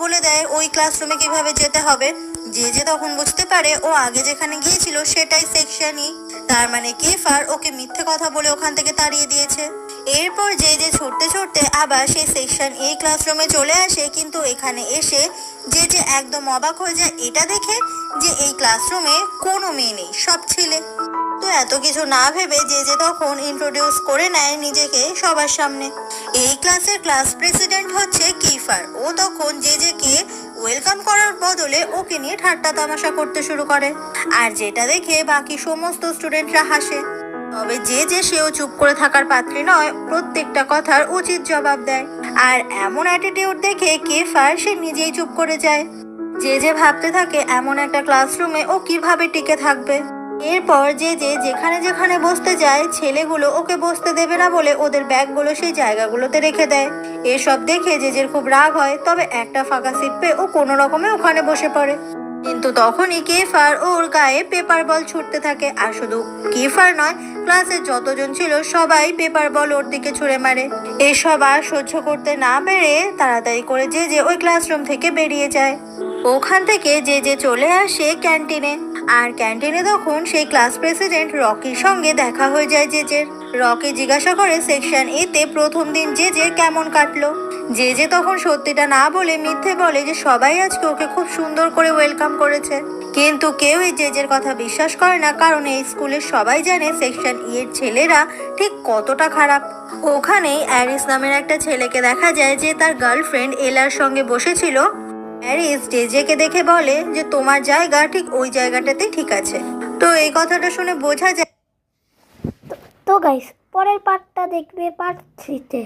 বলে দেয় ওই ক্লাসরুমে কিভাবে যেতে হবে। যে তখন বুঝতে পারে ও আগে যেখানে গিয়েছিল সেটাই সেকশনই, তার মানে কেফার ওকে মিথ্যে কথা বলে ওখান থেকে তাড়িয়ে দিয়েছে। এরপর যে ছুটতে ছুটতে আবার সেই সেকশন এ ক্লাসরুমে চলে আসে, কিন্তু এখানে এসে যে একদম অবাক হয়ে যায় এটা দেখে যে এই ক্লাসরুমে কোনো মেয়ে নেই, সব ছেলে। তো এত কিছু না ভেবে যে তখন ইন্ট্রোডিউস করে নেয় নিজেকে সবার সামনে। এই ক্লাসের ক্লাস প্রেসিডেন্ট হচ্ছে কিফার। ও তখন যেকে ওয়েলকাম করার বদলে ওকে নিয়ে ঠাট্টা তামাশা করতে শুরু করে, আর যেটা দেখে বাকি সমস্ত স্টুডেন্টরা হাসে। তবে সেও চুপ করে থাকার পাত্রী নয়, প্রত্যেকটা কথার উচিত জবাব দেয়। আর এমন অ্যাটিটিউড দেখে কেফার সে নিজেই চুপ করে যায়। যে ভাবতে থাকে এমন একটা ক্লাসরুমে ও কিভাবে টিকে থাকবে। এরপর যেখানে যেখানে বসতে যায় ছেলেগুলো ওকে বসতে দেবে না বলে ওদের ব্যাগগুলো সেই জায়গাগুলোতে রেখে দেয়। এসব দেখে যের খুব রাগ হয়, তবে একটা ফাঁকা সিট পেয়ে ও কোনো রকমে ওখানে বসে পড়ে। কিন্তু তখনই কেফার ওর গায়ে পেপার বল ছুটতে থাকে, আর শুধু কেফার নয়, ক্লাসের যতজন ছিল সবাই পেপার বল ওর দিকে ছুঁড়ে মারে। এসব আর সহ্য করতে না পেরে তাড়াতাড়ি করে যে ওই ক্লাসরুম থেকে বেরিয়ে যায়। ওখান থেকে যে চলে আসে ক্যান্টিনে, আর ক্যান্টিনে তখন সেই ক্লাস প্রেসিডেন্ট রকির সঙ্গে দেখা হয়ে যায় রকি জিজ্ঞাসা করে সেকশন এ তে প্রথম দিন যে কেমন কাটলো। যে তখন সত্যিটা না বলে মিথ্যে বলে যে সবাই আজকে ওকে খুব সুন্দর করে ওয়েলকাম করেছে। কিন্তু কেউই জেজের কথা বিশ্বাস করে না, কারণ এই স্কুলের সবাই জানে সেকশন ই এর ছেলেরা ঠিক কতটা খারাপ। ওখানেই অ্যারিস নামের একটা ছেলেকে দেখা যায় যে তার গার্লফ্রেন্ড এলার সঙ্গে বসেছিল। অ্যারিস জেকে দেখে বলে যে তোমার জায়গা ঠিক ওই জায়গাটাতেই ঠিক আছে। তো এই কথাটা শুনে বোঝা যায়। তো গাইস, পরের পার্টটা দেখবে পার্ট 3-তে।